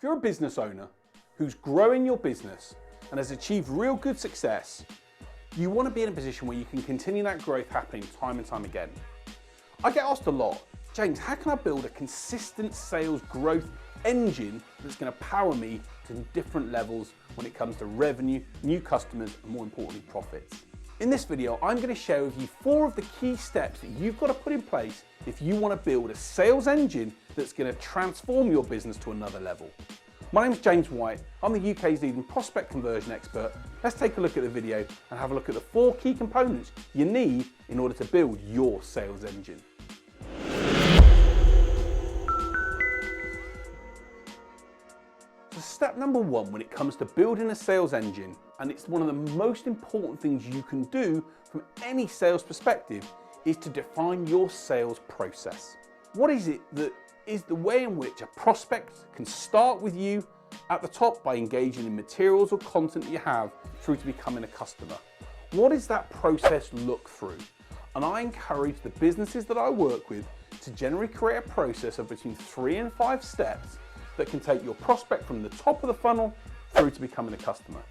you're a business owner who's growing your business and has achieved real good success, you want to be in a position where you can continue that growth happening time and time again. I get asked a lot, James, how can I build a consistent sales growth engine that's going to power me to different levels when it comes to revenue, new customers, and more importantly, profits? In this video, I'm going to share with you 4 of the key steps that you've got to put in place if you want to build a sales engine that's going to transform your business to another level. My name is James White. I'm the UK's leading prospect conversion expert. Let's take a look at the video and have a look at the 4 key components you need in order to build your sales engine. So step number 1 when it comes to building a sales engine, and it's one of the most important things you can do from any sales perspective, is to define your sales process. What is it that is the way in which a prospect can start with you at the top by engaging in materials or content that you have through to becoming a customer? What does that process look through? And I encourage the businesses that I work with to generally create a process of between 3 and 5 steps that can take your prospect from the top of the funnel through to becoming a customer.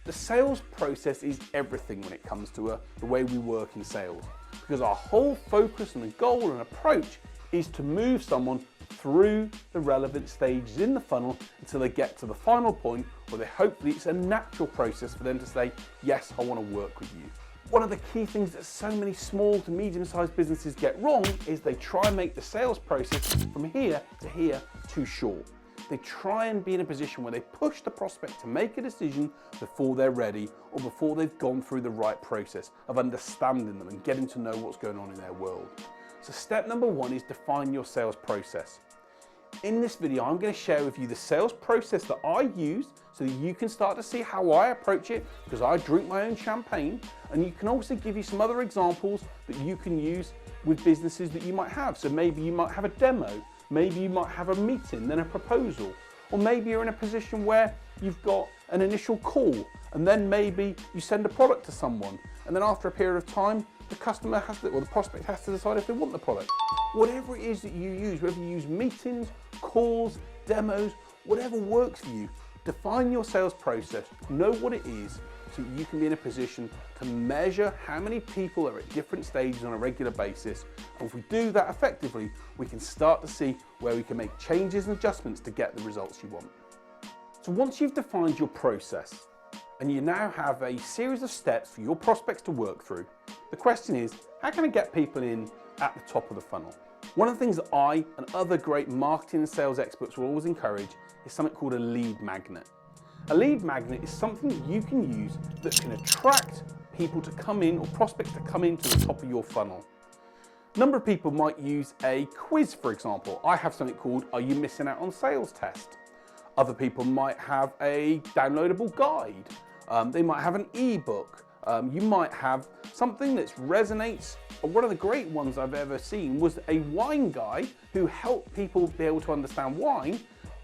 The sales process is everything when it comes to the way we work in sales, because our whole focus and the goal and approach is to move someone through the relevant stages in the funnel until they get to the final point where hopefully it's a natural process for them to say, yes, I want to work with you. One of the key things that so many small to medium-sized businesses get wrong is they try and make the sales process from here to here too short. They try and be in a position where they push the prospect to make a decision before they're ready or before they've gone through the right process of understanding them and getting to know what's going on in their world. So step number 1 is define your sales process. In this video, I'm going to share with you the sales process that I use so that you can start to see how I approach it, because I drink my own champagne, and you can also give you some other examples that you can use with businesses that you might have. So maybe you might have a demo, maybe you might have a meeting, then a proposal, or maybe you're in a position where you've got an initial call and then maybe you send a product to someone, and then after a period of time, the customer has to, or the prospect has to decide if they want the product. Whatever it is that you use, whether you use meetings, calls, demos, whatever works for you, define your sales process, know what it is, so you can be in a position to measure how many people are at different stages on a regular basis. And if we do that effectively, we can start to see where we can make changes and adjustments to get the results you want. So once you've defined your process, and you now have a series of steps for your prospects to work through, the question is, how can I get people in at the top of the funnel? One of the things that I and other great marketing and sales experts will always encourage is something called a lead magnet. A lead magnet is something that you can use that can attract people to come in, or prospects to come into the top of your funnel. A number of people might use a quiz, for example. I have something called Are You Missing Out on Sales Test? Other people might have a downloadable guide. They might have an ebook. You might have something that resonates. One of the great ones I've ever seen was a wine guy who helped people be able to understand wine,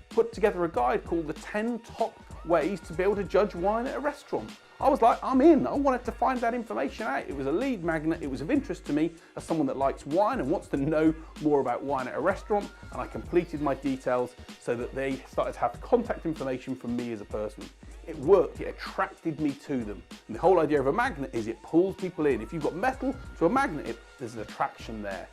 put together a guide called the 10 top ways to be able to judge wine at a restaurant. I was like, I'm in. I wanted to find that information out. It was a lead magnet. It was of interest to me as someone that likes wine and wants to know more about wine at a restaurant. And I completed my details so that they started to have contact information from me as a person. It worked. It attracted me to them. And the whole idea of a magnet is it pulls people in. If you've got metal to a magnet, there's an attraction there.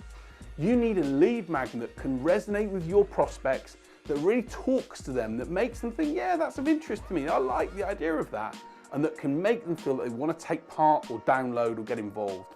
You need a lead magnet that can resonate with your prospects, that really talks to them, that makes them think, yeah, that's of interest to me. I like the idea of that. And that can make them feel that they want to take part or download or get involved.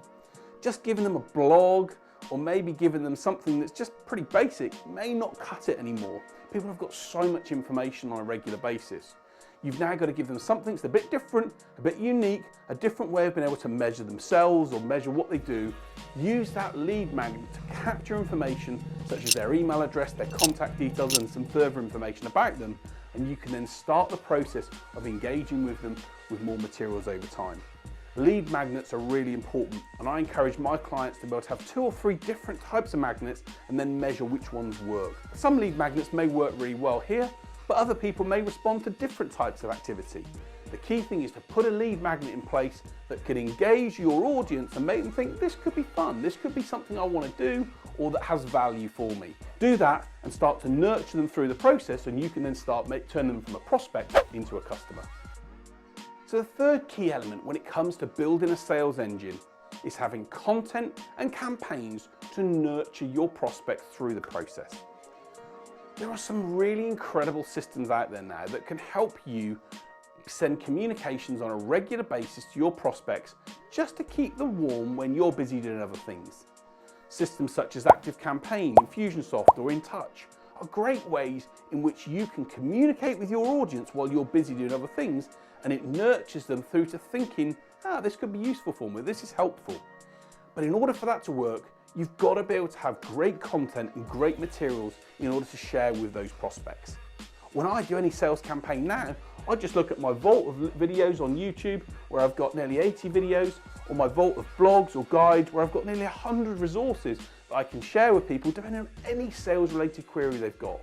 Just giving them a blog or maybe giving them something that's just pretty basic may not cut it anymore. People have got so much information on a regular basis. You've now got to give them something that's a bit different, a bit unique, a different way of being able to measure themselves or measure what they do. Use that lead magnet to capture information such as their email address, their contact details, and some further information about them. And you can then start the process of engaging with them with more materials over time. Lead magnets are really important, and I encourage my clients to be able to have 2 or 3 different types of magnets and then measure which ones work. Some lead magnets may work really well here, but other people may respond to different types of activity. The key thing is to put a lead magnet in place that can engage your audience and make them think this could be fun, this could be something I want to do, or that has value for me. Do that and start to nurture them through the process, and you can then turn them from a prospect into a customer. So the third key element when it comes to building a sales engine is having content and campaigns to nurture your prospects through the process. There are some really incredible systems out there now that can help you send communications on a regular basis to your prospects just to keep them warm when you're busy doing other things. Systems such as ActiveCampaign, Infusionsoft or InTouch are great ways in which you can communicate with your audience while you're busy doing other things, and it nurtures them through to thinking, this could be useful for me, this is helpful. But in order for that to work, you've got to be able to have great content and great materials in order to share with those prospects. When I do any sales campaign now, I just look at my vault of videos on YouTube where I've got nearly 80 videos, or my vault of blogs or guides where I've got nearly 100 resources that I can share with people depending on any sales related query they've got.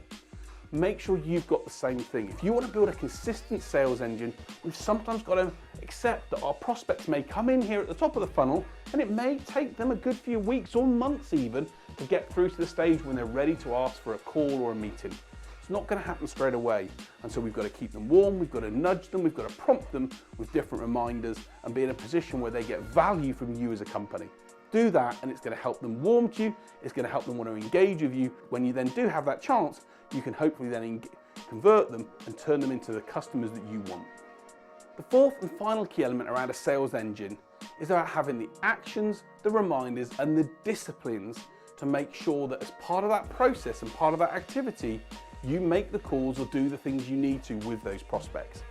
Make sure you've got the same thing. If you want to build a consistent sales engine, we've sometimes got to accept that our prospects may come in here at the top of the funnel, and it may take them a good few weeks or months even to get through to the stage when they're ready to ask for a call or a meeting. It's not going to happen straight away, and so we've got to keep them warm, we've got to nudge them, we've got to prompt them with different reminders and be in a position where they get value from you as a company. Do that and it's going to help them warm to you, it's going to help them want to engage with you. When you then do have that chance, you can hopefully then convert them and turn them into the customers that you want. The fourth and final key element around a sales engine is about having the actions, the reminders and the disciplines to make sure that as part of that process and part of that activity, you make the calls or do the things you need to with those prospects.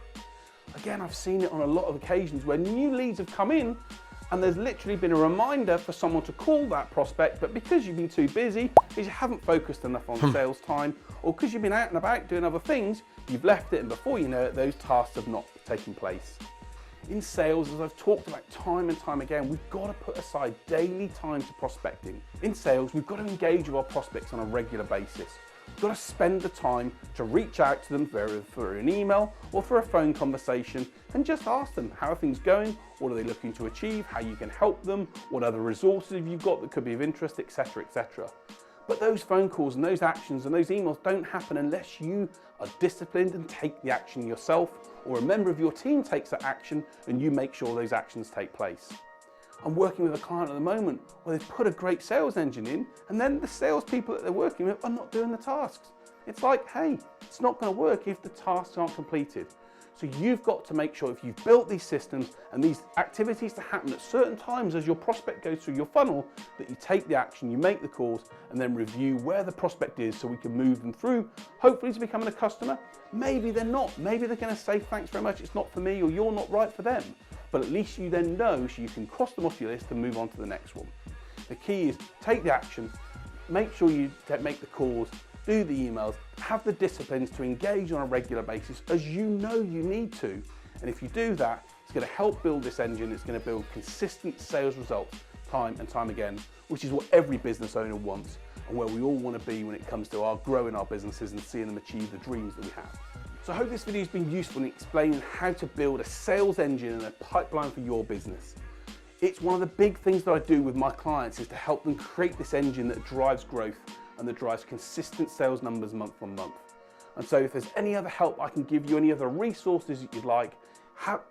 Again, I've seen it on a lot of occasions where new leads have come in and there's literally been a reminder for someone to call that prospect, but because you've been too busy, because you haven't focused enough on sales time, or because you've been out and about doing other things, you've left it, and before you know it, those tasks have not taken place. In sales, as I've talked about time and time again, we've got to put aside daily time to prospecting. In sales, we've got to engage with our prospects on a regular basis. We've got to spend the time to reach out to them for an email or for a phone conversation and just ask them, how are things going? What are they looking to achieve? How you can help them? What other resources have you got that could be of interest, etc., etc. But those phone calls and those actions and those emails don't happen unless you are disciplined and take the action yourself, or a member of your team takes that action and you make sure those actions take place. I'm working with a client at the moment where they've put a great sales engine in, and then the salespeople that they're working with are not doing the tasks. It's like, hey, it's not going to work if the tasks aren't completed. So you've got to make sure if you've built these systems and these activities to happen at certain times as your prospect goes through your funnel, that you take the action, you make the calls, and then review where the prospect is so we can move them through, hopefully to becoming a customer. Maybe they're not. Maybe they're going to say, thanks very much, it's not for me, or you're not right for them. But at least you then know, so you can cross them off your list and move on to the next one. The key is take the action, make sure you make the calls, do the emails, have the disciplines to engage on a regular basis as you know you need to. And if you do that, it's going to help build this engine, it's going to build consistent sales results time and time again, which is what every business owner wants and where we all want to be when it comes to growing our businesses and seeing them achieve the dreams that we have. So I hope this video has been useful in explaining how to build a sales engine and a pipeline for your business. It's one of the big things that I do with my clients is to help them create this engine that drives growth and that drives consistent sales numbers month on month. And so if there's any other help I can give you, any other resources that you'd like,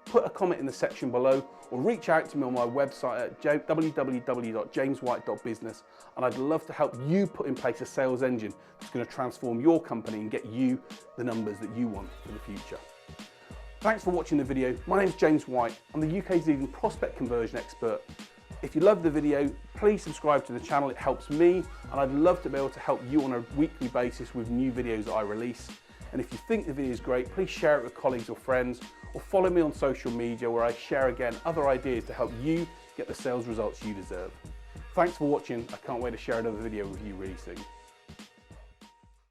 put a comment in the section below or reach out to me on my website at www.jameswhite.business, and I'd love to help you put in place a sales engine that's going to transform your company and get you the numbers that you want for the future. Thanks for watching the video. My name's James White. I'm the UK's leading prospect conversion expert. If you love the video, please subscribe to the channel. It helps me, and I'd love to be able to help you on a weekly basis with new videos that I release. And if you think the video is great, please share it with colleagues or friends, or follow me on social media where I share again other ideas to help you get the sales results you deserve. Thanks for watching. I can't wait to share another video with you really soon.